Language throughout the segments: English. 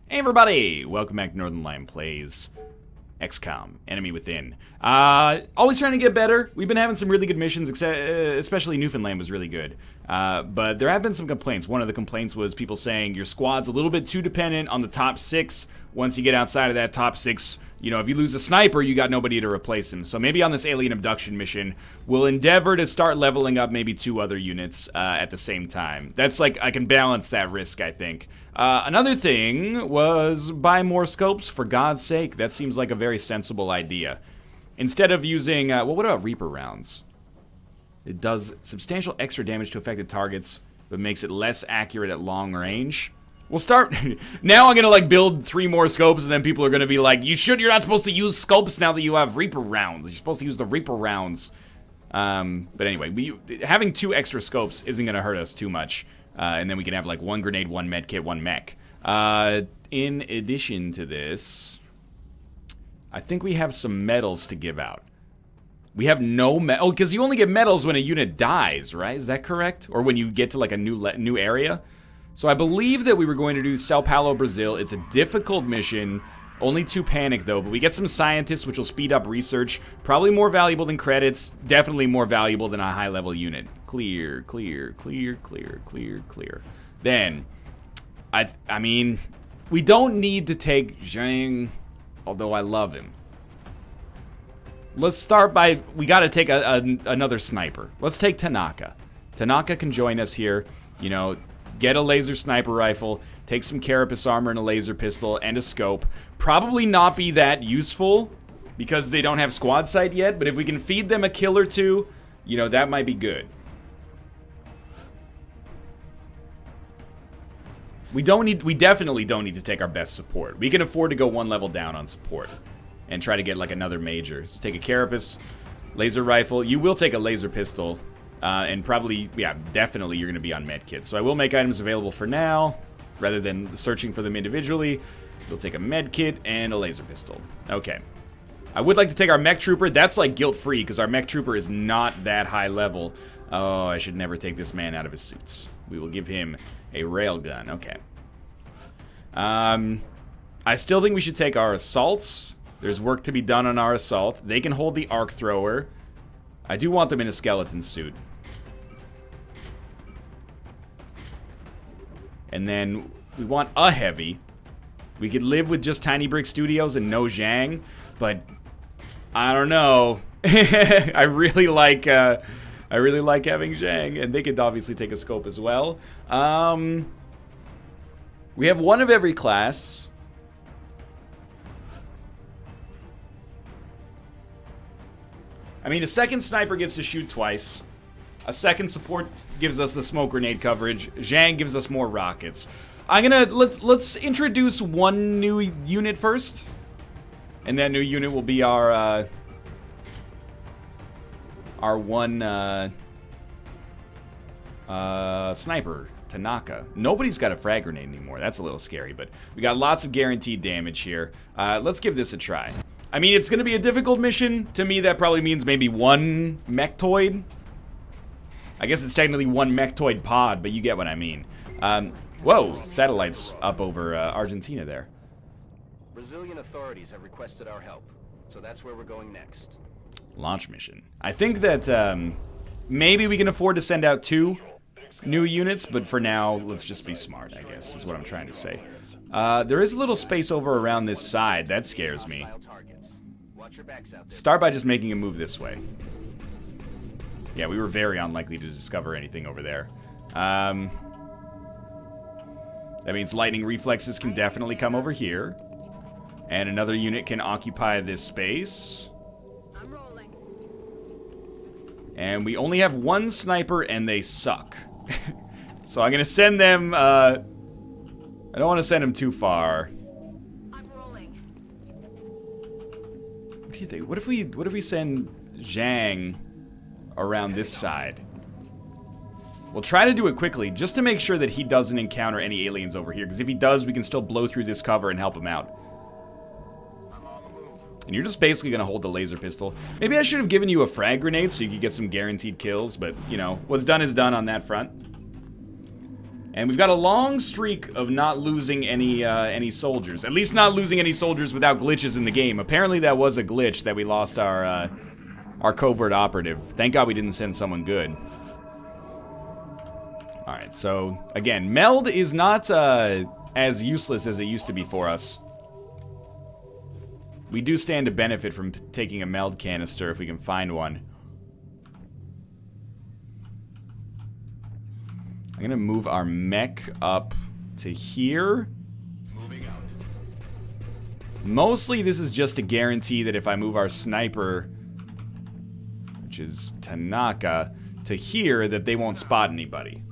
Hey everybody! Welcome back to Northernlion Plays XCOM, Enemy Within. Always trying to get better. We've been having some really good missions, especially Newfoundland was really good. But there have been some complaints. One of the complaints was people saying your squad's a little bit too dependent on the top 6. Once you get outside of that top 6, you know, if you lose a sniper, you got nobody to replace him. So maybe on this alien abduction mission, we'll endeavor to start leveling up maybe 2 other units at the same time. That's like, I can balance that risk, I think. Another thing was buy more scopes, for God's sake. That seems like a very sensible idea. Instead of using, well, what about Reaper rounds? It does substantial extra damage to affected targets, but makes it less accurate at long range. We'll start, now I'm gonna like build 3 more scopes and then people are gonna be like, you're not supposed to use scopes now that you have Reaper rounds. You're supposed to use the Reaper rounds. But anyway, having 2 extra scopes isn't gonna hurt us too much. And then we can have like 1 grenade, 1 med kit, 1 mech. In addition to this, I think we have some medals to give out. We have no oh, because you only get medals when a unit dies, right? Is that correct? Or when you get to like a new area? So I believe that we were going to do Sao Paulo, Brazil. It's a difficult mission. Only 2 panic though, but we get some scientists which will speed up research. Probably more valuable than credits. Definitely more valuable than a high level unit. Clear, clear, clear, clear, clear, clear. Then, I mean, we don't need to take Zhang, although I love him. Let's start by, we gotta take another sniper. Let's take Tanaka. Tanaka can join us here, you know, get a laser sniper rifle, take some carapace armor and a laser pistol and a scope. Probably not be that useful because they don't have squad sight yet, but if we can feed them a kill or 2, you know, that might be good. We definitely don't need to take our best support. We can afford to go 1 level down on support and try to get like another major. So take a carapace, laser rifle. You will take a laser pistol, and probably, yeah, definitely you're gonna be on med kits. So I will make items available for now, rather than searching for them individually. We'll take a med kit and a laser pistol. Okay. I would like to take our mech trooper. That's like guilt-free because our mech trooper is not that high level. Oh, I should never take this man out of his suits. We will give him a railgun. Okay. I still think we should take our assaults. There's work to be done on our assault. They can hold the arc thrower. I do want them in a skeleton suit. And then we want a heavy. We could live with just Tiny Brick Studios and no Zhang, but I don't know. I really like having Zhang, and they could obviously take a scope as well. We have 1 of every class. I mean, a second sniper gets to shoot twice. A second support gives us the smoke grenade coverage. Zhang gives us more rockets. Let's introduce 1 new unit first. And that new unit will be our 1 sniper, Tanaka. Nobody's got a frag grenade anymore. That's a little scary, but we got lots of guaranteed damage here. Let's give this a try. I mean, it's gonna be a difficult mission. To me, that probably means maybe 1 mechtoid. I guess it's technically 1 mechtoid pod, but you get what I mean. Whoa, satellites up over Argentina there. Brazilian authorities have requested our help, so that's where we're going next. Launch mission. I think that maybe we can afford to send out 2 new units, but for now, let's just be smart, I guess, is what I'm trying to say. There is a little space over around this side. That scares me. Start by just making a move this way. Yeah, we were very unlikely to discover anything over there. That means lightning reflexes can definitely come over here. And another unit can occupy this space. I'm rolling. And we only have 1 sniper and they suck. So I'm gonna send them, I don't want to send them too far. I'm rolling. What do you think? What if we send Zhang around this side? We'll try to do it quickly, just to make sure that he doesn't encounter any aliens over here, because if he does, we can still blow through this cover and help him out. And you're just basically gonna hold the laser pistol. Maybe I should have given you a frag grenade so you could get some guaranteed kills, but, you know, what's done is done on that front. And we've got a long streak of not losing any soldiers. At least not losing any soldiers without glitches in the game. Apparently that was a glitch that we lost our covert operative. Thank God we didn't send someone good. Alright, so, again, meld is not as useless as it used to be for us. We do stand to benefit from taking a meld canister if we can find one. I'm gonna move our mech up to here. Moving out. Mostly this is just to guarantee that if I move our sniper, which is Tanaka, to here, that they won't spot anybody.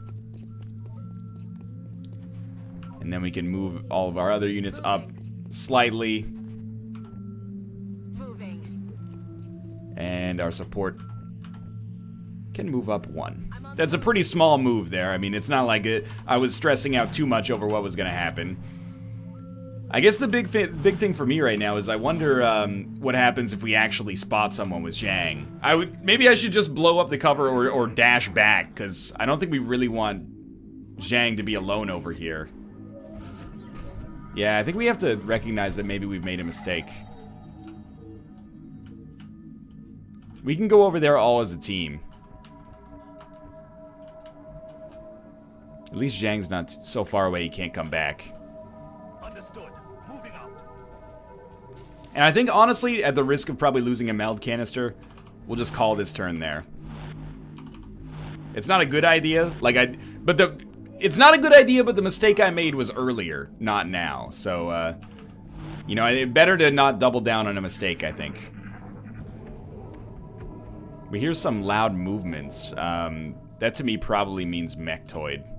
And then we can move all of our other units up slightly. Moving. And our support can move up one. That's a pretty small move there. I mean, it's not like I was stressing out too much over what was going to happen. I guess the big thing for me right now is I wonder what happens if we actually spot someone with Zhang. Maybe I should just blow up the cover or dash back, because I don't think we really want Zhang to be alone over here. Yeah, I think we have to recognize that maybe we've made a mistake. We can go over there all as a team. At least Zhang's not so far away he can't come back. Understood. Moving out. And I think, honestly, at the risk of probably losing a meld canister, we'll just call this turn there. It's not a good idea. It's not a good idea, but the mistake I made was earlier, not now. So, you know, better to not double down on a mistake, I think. We hear some loud movements. That to me probably means mechtoid.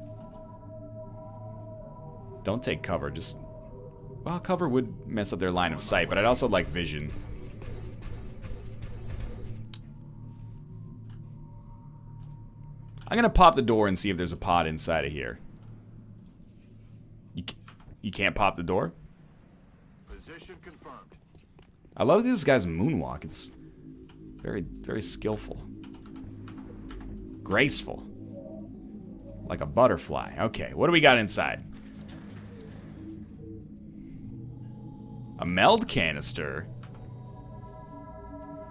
Don't take cover, just... Well, cover would mess up their line of sight, but I'd also like vision. I'm gonna pop the door and see if there's a pod inside of here. You can't pop the door? Position confirmed. I love this guy's moonwalk. It's very, very skillful. Graceful. Like a butterfly. Okay, what do we got inside? A meld canister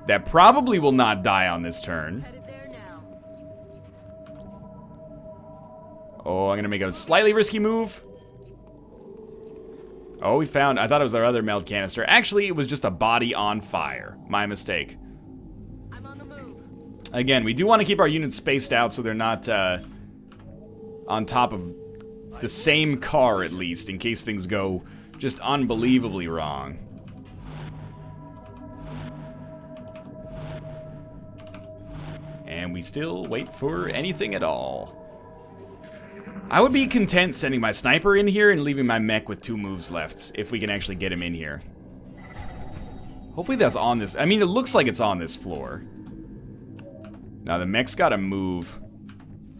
that probably will not die on this turn. Headed there now. Oh, I'm gonna make a slightly risky move. Oh, we found... I thought it was our other meld canister. Actually, it was just a body on fire. My mistake. I'm on the move. Again, we do want to keep our units spaced out so they're not on top of the same car, at least, in case things go just unbelievably wrong. And we still wait for anything at all. I would be content sending my sniper in here and leaving my mech with 2 moves left, if we can actually get him in here. Hopefully that's on this... I mean, it looks like it's on this floor. Now, the mech's gotta move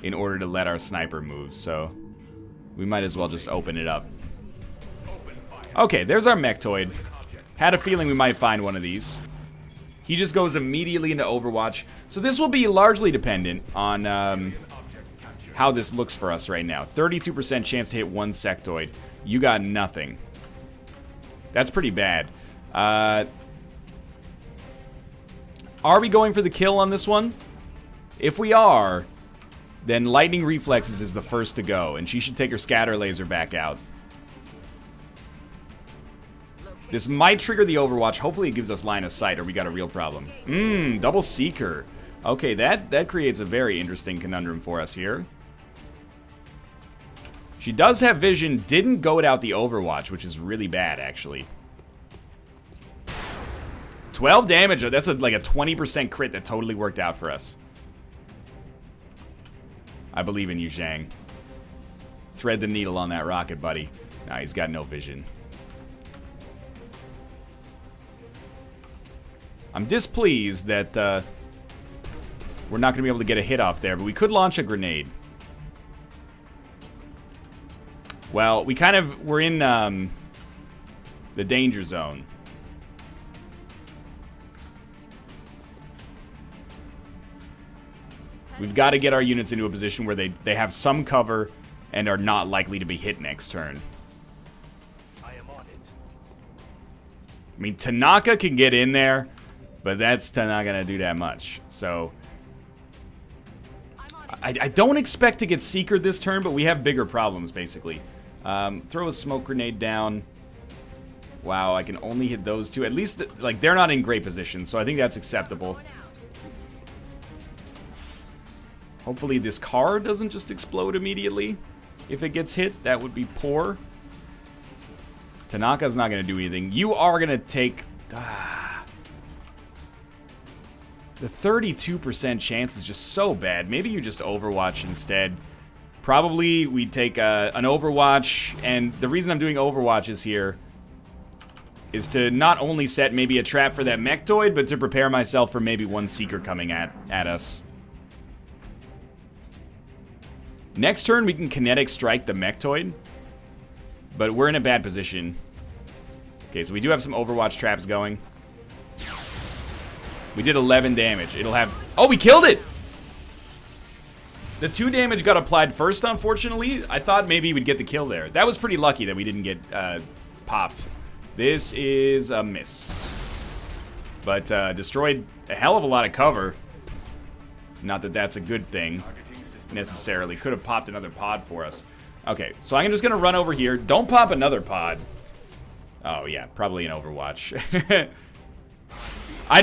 in order to let our sniper move, so we might as well just open it up. Okay, there's our mechtoid. Had a feeling we might find one of these. He just goes immediately into Overwatch. So this will be largely dependent on how this looks for us right now. 32% chance to hit 1 sectoid. You got nothing. That's pretty bad. Are we going for the kill on this one? If we are, then Lightning Reflexes is the first to go, and she should take her scatter laser back out. This might trigger the Overwatch. Hopefully it gives us line of sight, or we got a real problem. Double Seeker. Okay, that creates a very interesting conundrum for us here. She does have vision, didn't goad out the Overwatch, which is really bad, actually. 12 damage, that's like a 20% crit that totally worked out for us. I believe in you, Zhang. Thread the needle on that rocket, buddy. Nah, he's got no vision. I'm displeased that we're not going to be able to get a hit off there, but we could launch a grenade. Well, we're in the danger zone. We've got to get our units into a position where they have some cover and are not likely to be hit next turn. I am on it. I mean, Tanaka can get in there, but that's not going to do that much. So, I don't expect to get Seekered this turn, but we have bigger problems, basically. Throw a smoke grenade down. Wow, I can only hit those two. At least, like, they're not in great position, so I think that's acceptable. Hopefully this car doesn't just explode immediately. If it gets hit, that would be poor. Tanaka's not going to do anything. You are going to take... The 32% chance is just so bad. Maybe you just Overwatch instead. Probably we take an Overwatch, and the reason I'm doing Overwatches here is to not only set maybe a trap for that Mechtoid, but to prepare myself for maybe one Seeker coming at us. Next turn, we can Kinetic Strike the Mechtoid, but we're in a bad position. Okay, so we do have some Overwatch traps going. We did 11 damage. It'll have... Oh, we killed it! The 2 damage got applied first, unfortunately. I thought maybe we'd get the kill there. That was pretty lucky that we didn't get popped. This is a miss. But destroyed a hell of a lot of cover. Not that that's a good thing, necessarily. Could have popped another pod for us. Okay, so I'm just going to run over here. Don't pop another pod. Oh, yeah, probably an Overwatch.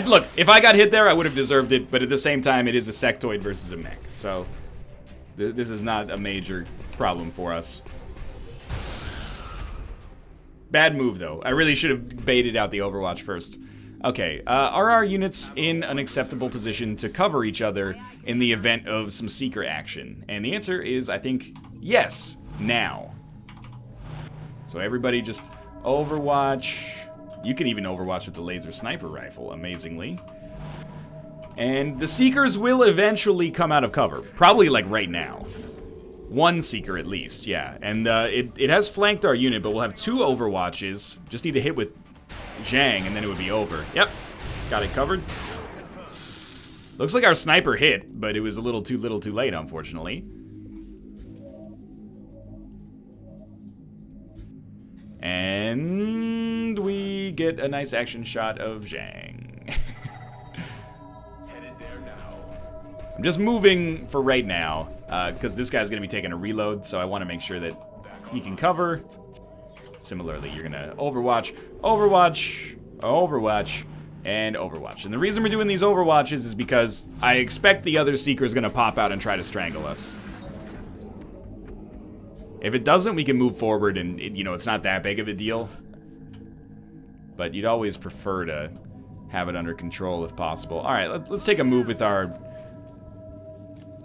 Look, if I got hit there, I would have deserved it, but at the same time, it is a sectoid versus a mech, so this is not a major problem for us. Bad move, though. I really should have baited out the Overwatch first. Okay, are our units in an acceptable position to cover each other in the event of some Seeker action? And the answer is, I think, yes, now. So everybody just Overwatch. You can even Overwatch with the laser sniper rifle, amazingly. And the Seekers will eventually come out of cover. Probably, like, right now. One Seeker, at least, yeah. And it has flanked our unit, but we'll have 2 Overwatches. Just need to hit with Zhang, and then it would be over. Yep, got it covered. Looks like our sniper hit, but it was a little too late, unfortunately. And we get a nice action shot of Zhang. Headed there now. I'm just moving for right now, because this guy's going to be taking a reload, so I want to make sure that he can cover. Similarly, you're going to Overwatch, Overwatch, Overwatch, and Overwatch. And the reason we're doing these Overwatches is because I expect the other Seeker is going to pop out and try to strangle us. If it doesn't, we can move forward and, you know, it's not that big of a deal. But you'd always prefer to have it under control if possible. Alright, let's take a move with our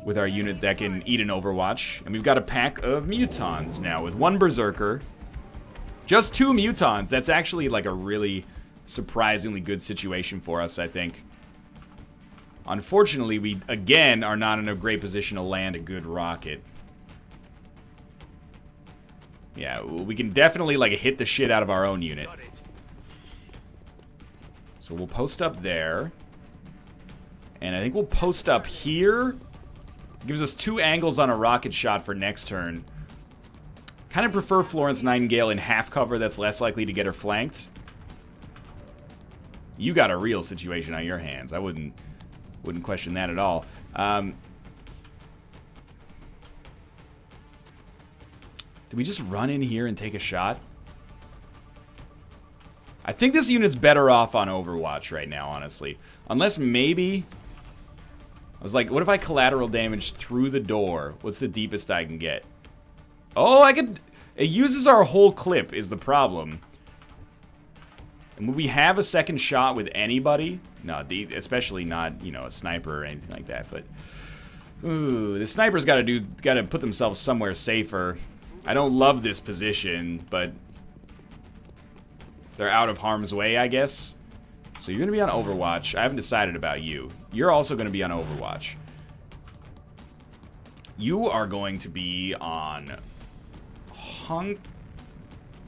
unit that can eat an Overwatch. And we've got a pack of mutons now with 1 Berserker. Just 2 mutons. That's actually like a really surprisingly good situation for us, I think. Unfortunately, we, again, are not in a great position to land a good rocket. Yeah, we can definitely, like, hit the shit out of our own unit. So we'll post up there. And I think we'll post up here. Gives us 2 angles on a rocket shot for next turn. Kind of prefer Florence Nightingale in half cover that's less likely to get her flanked. You got a real situation on your hands. I wouldn't question that at all. Do we just run in here and take a shot? I think this unit's better off on Overwatch right now, honestly. Unless maybe... I was like, what if I collateral damage through the door? What's the deepest I can get? Oh, I could... It uses our whole clip is the problem. And would we have a second shot with anybody? No, especially not, you know, a sniper or anything like that. But, ooh, the sniper's got to put themselves somewhere safer. I don't love this position, but they're out of harm's way, I guess. So you're going to be on Overwatch. I haven't decided about you. You're also going to be on Overwatch. You are going to be on Hunk.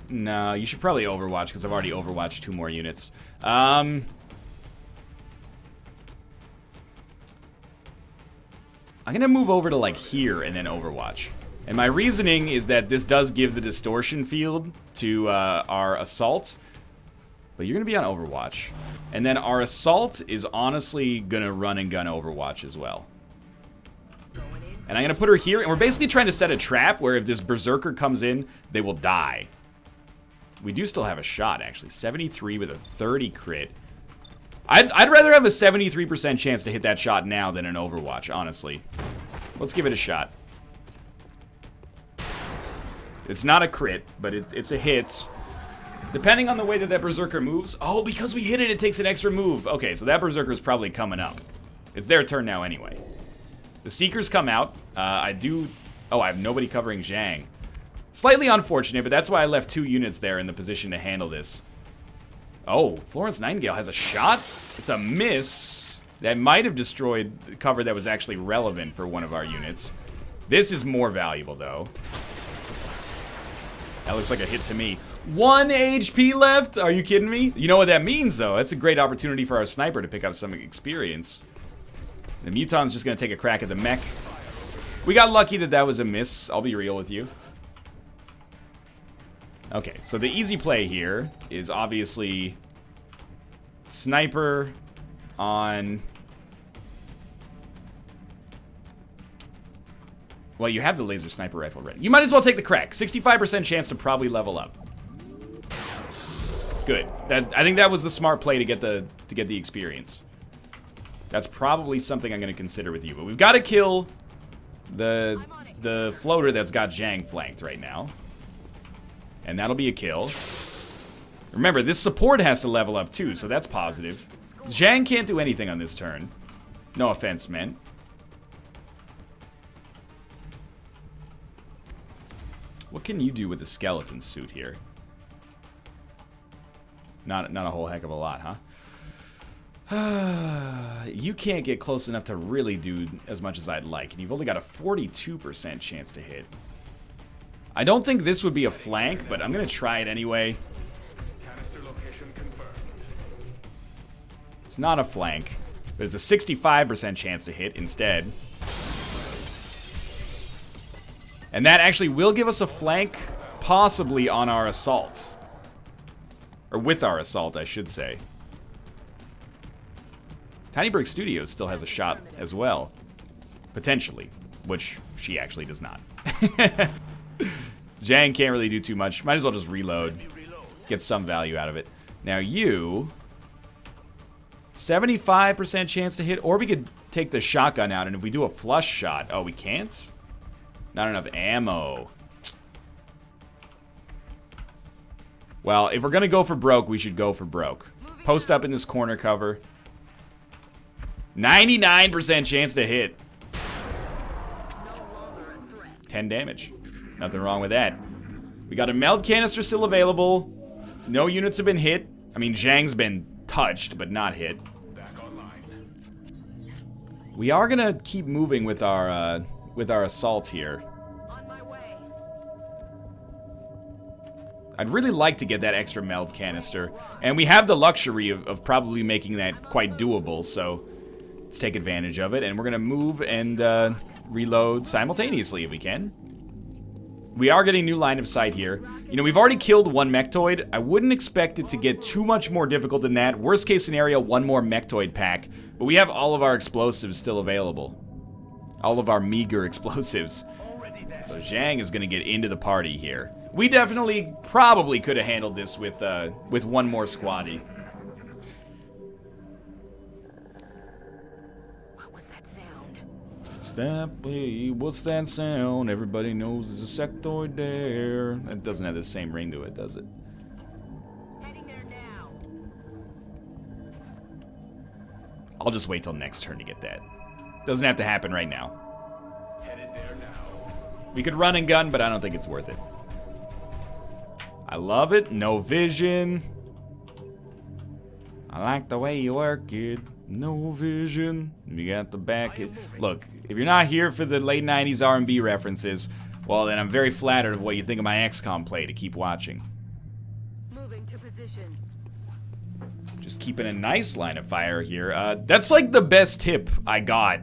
No, you should probably Overwatch because I've already Overwatched 2 more units. I'm going to move over to, like, here and then Overwatch. And my reasoning is that this does give the distortion field to our assault. But you're going to be on Overwatch. And then our assault is honestly going to run and gun Overwatch as well. And I'm going to put her here. And we're basically trying to set a trap where if this Berserker comes in, they will die. We do still have a shot, actually. 73 with a 30 crit. I'd rather have a 73% chance to hit that shot now than an Overwatch, honestly. Let's give it a shot. It's not a crit, but it's a hit. Depending on the way that that Berserker moves. Oh, because we hit it, it takes an extra move. Okay, so that Berserker is probably coming up. It's their turn now anyway. The Seekers come out. Oh, I have nobody covering Zhang. Slightly unfortunate, but that's why I left 2 units there in the position to handle this. Oh, Florence Nightingale has a shot. It's a miss. That might have destroyed the cover that was actually relevant for one of our units. This is more valuable, though. That looks like a hit to me. 1 HP left? Are you kidding me? You know what that means, though. That's a great opportunity for our sniper to pick up some experience. The Muton's just going to take a crack at the mech. We got lucky that that was a miss. I'll be real with you. Okay, so the easy play here is obviously sniper on... Well, you have the laser sniper rifle ready. You might as well take the crack. 65% chance to probably level up. Good. I think that was the smart play to get the experience. That's probably something I'm going to consider with you. But we've got to kill the floater that's got Zhang flanked right now. And that'll be a kill. Remember, this support has to level up too, so that's positive. Zhang can't do anything on this turn. No offense, man. What can you do with the skeleton suit here? Not a whole heck of a lot, huh? You can't get close enough to really do as much as I'd like, and you've only got a 42% chance to hit. I don't think this would be a flank, but I'm going to try it anyway. It's not a flank, but it's a 65% chance to hit instead. And that actually will give us a flank, possibly on our assault. Or with our assault, I should say. Tinyberg Studios still has a shot as well. Potentially. Which she actually does not. Zhang can't really do too much. Might as well just reload. Get some value out of it. Now you... 75% chance to hit. Or we could take the shotgun out, and if we do a flush shot... Oh, we can't? Not enough ammo. Well, if we're gonna go for broke, we should go for broke. Post up in this corner cover. 99% chance to hit. 10 damage. Nothing wrong with that. We got a meld canister still available. No units have been hit. I mean, Zhang's been touched, but not hit. We are gonna keep moving with our assault here. I'd really like to get that extra meld canister. And we have the luxury of probably making that quite doable, so let's take advantage of it. And we're going to move and reload simultaneously if we can. We are getting new line of sight here. You know, we've already killed 1 Mechtoid. I wouldn't expect it to get too much more difficult than that. Worst case scenario, 1 more Mechtoid pack. But we have all of our explosives still available. All of our meager explosives. So Zhang is going to get into the party here. We definitely probably could have handled this with 1 more squaddy. What was that sound? Stampy, what's that sound? Everybody knows there's a sectoid there. That doesn't have the same ring to it, does it? Heading there now. I'll just wait till next turn to get that. Doesn't have to happen right now. Headed there now. We could run and gun, but I don't think it's worth it. I love it. No vision. I like the way you work it. No vision. You got the back. Look, if you're not here for the late 90s R&B references, well, then I'm very flattered of what you think of my XCOM play to keep watching. Moving to position. Just keeping a nice line of fire here. That's like the best tip I got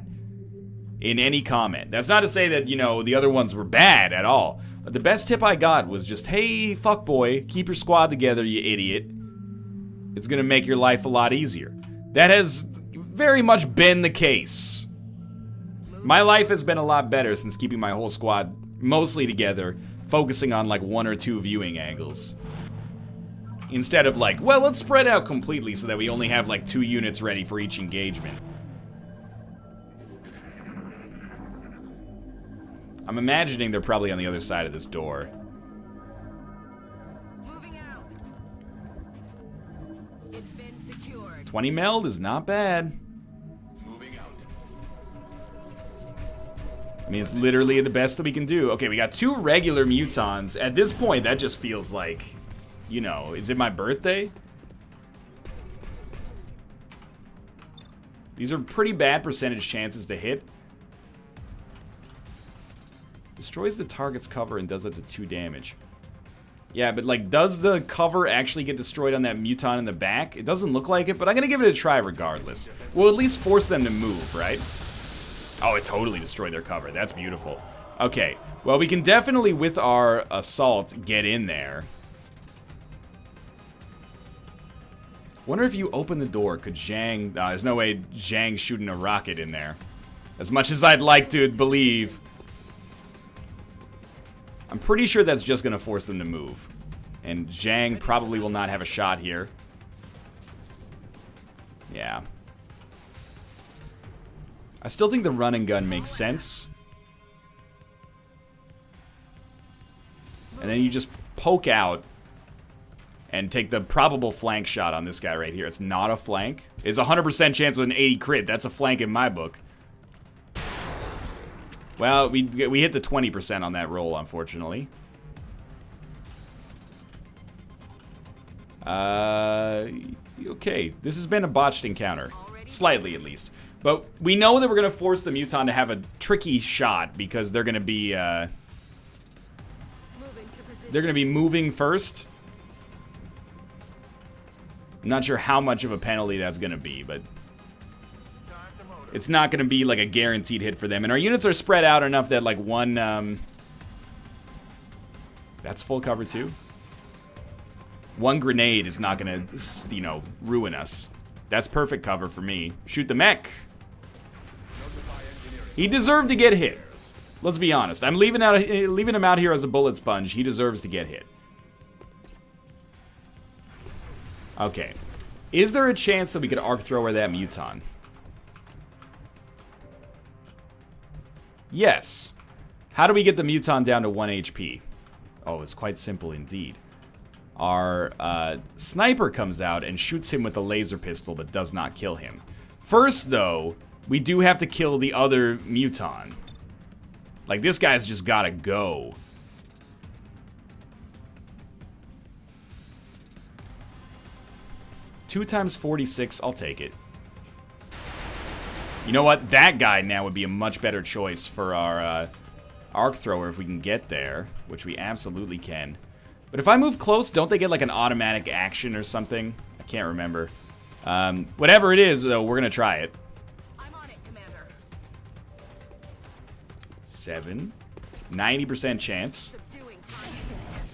in any comment. That's not to say that, you know, the other ones were bad at all. But the best tip I got was just, hey, fuckboy, keep your squad together, you idiot. It's gonna make your life a lot easier. That has very much been the case. My life has been a lot better since keeping my whole squad mostly together, focusing on like 1 or 2 viewing angles. Instead of like, well, let's spread out completely so that we only have like 2 units ready for each engagement. I'm imagining they're probably on the other side of this door. Moving out. It's been secured. 20 meld is not bad. Moving out. I mean, it's literally the best that we can do. Okay, we got 2 regular mutons. At this point, that just feels like, you know, is it my birthday? These are pretty bad percentage chances to hit. Destroys the target's cover and does up to 2 damage. Yeah, but like, does the cover actually get destroyed on that muton in the back? It doesn't look like it, but I'm gonna give it a try regardless. We'll at least force them to move, right? Oh, it totally destroyed their cover. That's beautiful. Okay, well, we can definitely, with our assault, get in there. Wonder if you open the door, could Zhang... there's no way Zhang's shooting a rocket in there. As much as I'd like to believe. I'm pretty sure that's just gonna force them to move. And Zhang probably will not have a shot here. Yeah. I still think the run and gun makes sense. And then you just poke out and take the probable flank shot on this guy right here. It's not a flank. It's a 100% chance with an 80 crit. That's a flank in my book. Well, we hit the 20% on that roll, unfortunately. Okay, this has been a botched encounter. Slightly, at least. But we know that we're going to force the muton to have a tricky shot because they're going to be, they're going to be moving first. I'm not sure how much of a penalty that's going to be, but it's not going to be like a guaranteed hit for them. And our units are spread out enough that like one, that's full cover too. One grenade is not going to, you know, ruin us. That's perfect cover for me. Shoot the mech. He deserved to get hit. Let's be honest. I'm leaving him out here as a bullet sponge. He deserves to get hit. Okay. Is there a chance that we could arc thrower that muton? Yes. How do we get the muton down to 1 HP? Oh, it's quite simple indeed. Our sniper comes out and shoots him with a laser pistol but does not kill him. First, though, we do have to kill the other muton. Like, this guy's just gotta go. Two times 46, I'll take it. You know what? That guy now would be a much better choice for our arc thrower if we can get there, which we absolutely can. But if I move close, don't they get like an automatic action or something? I can't remember. Whatever it is, though, we're gonna try it. I'm on it, Commander. 7. 90% chance. Subduing target.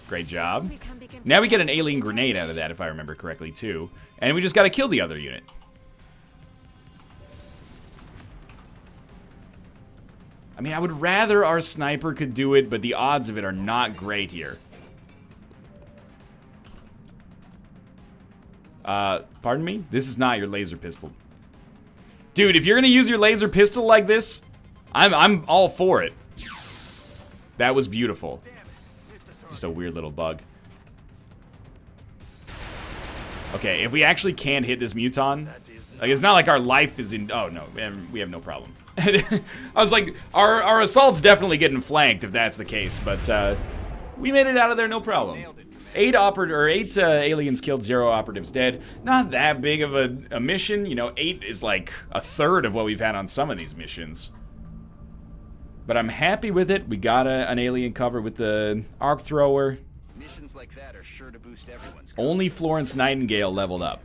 Great job. Now we get an alien grenade out of that, if I remember correctly, too. And we just gotta kill the other unit. I mean, I would rather our sniper could do it, but the odds of it are not great here. Pardon me? This is not your laser pistol. Dude, if you're gonna use your laser pistol like this, I'm all for it. That was beautiful. Just a weird little bug. Okay, if we actually can't hit this muton, like, it's not like our life is in... Oh, no, we have no problem. I was like, our assault's definitely getting flanked if that's the case, but we made it out of there no problem. 8 aliens killed, 0 operatives dead. Not that big of a mission. You know, 8 is like a third of what we've had on some of these missions. But I'm happy with it. We got an alien cover with the arc thrower. Missions like that are sure to boost everyone's Only Florence Nightingale leveled up.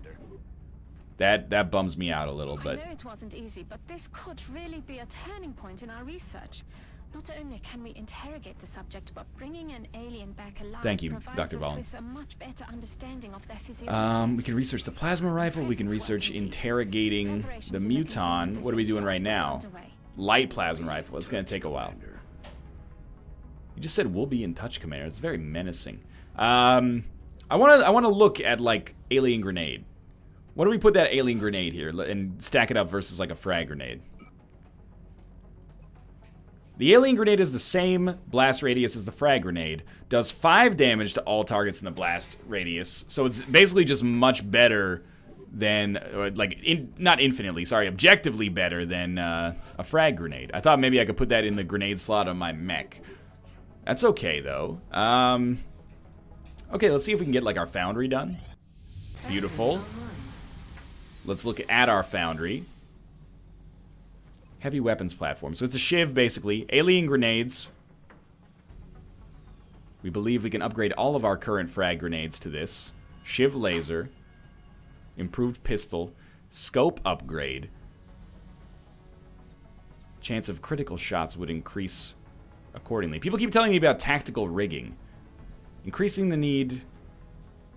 That bums me out a little, but... I know it wasn't easy, but this could really be a turning point in our research. Not only can we interrogate the subject, but bringing an alien back alive Thank you, provides Dr. us Vaughn. with a much better understanding of their physiology. We can research the plasma rifle. We can research interrogating the muton. What are we doing right now? Light plasma rifle. It's going to take a while. You just said we'll be in touch, Commander. It's very menacing. I want to look at, like, alien grenade. What do we put that alien grenade here and stack it up versus, like, a frag grenade? The alien grenade is the same blast radius as the frag grenade. Does 5 damage to all targets in the blast radius. So it's basically just much better than, not infinitely, sorry, objectively better than a frag grenade. I thought maybe I could put that in the grenade slot on my mech. That's okay, though. Okay, let's see if we can get, like, our foundry done. Beautiful. Let's look at our foundry. Heavy weapons platform. So it's a shiv, basically. Alien grenades. We believe we can upgrade all of our current frag grenades to this. Shiv laser. Improved pistol. Scope upgrade. Chance of critical shots would increase accordingly. People keep telling me about tactical rigging. Increasing the need...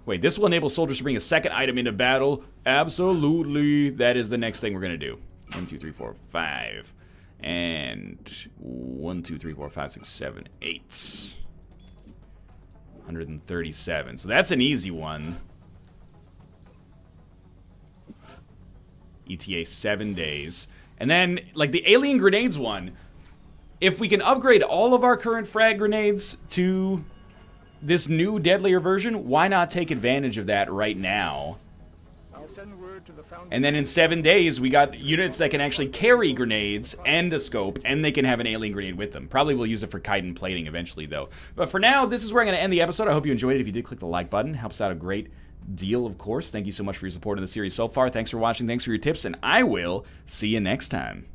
Wait, this will enable soldiers to bring a second item into battle. Absolutely. That is the next thing we're going to do. 1, 2, 3, 4, 5. And 1, 2, 3, 4, 5, 6, 7, 8. 137. So that's an easy one. ETA 7 days. And then, like, the alien grenades one, if we can upgrade all of our current frag grenades to this new deadlier version, why not take advantage of that right now? I'll send word to the foundry. And then in 7 days, we got units that can actually carry grenades and a scope, and they can have an alien grenade with them. Probably we'll use it for chitin plating eventually, though. But for now, this is where I'm going to end the episode. I hope you enjoyed it. If you did, click the like button. Helps out a great deal, of course. Thank you so much for your support in the series so far. Thanks for watching. Thanks for your tips, and I will see you next time.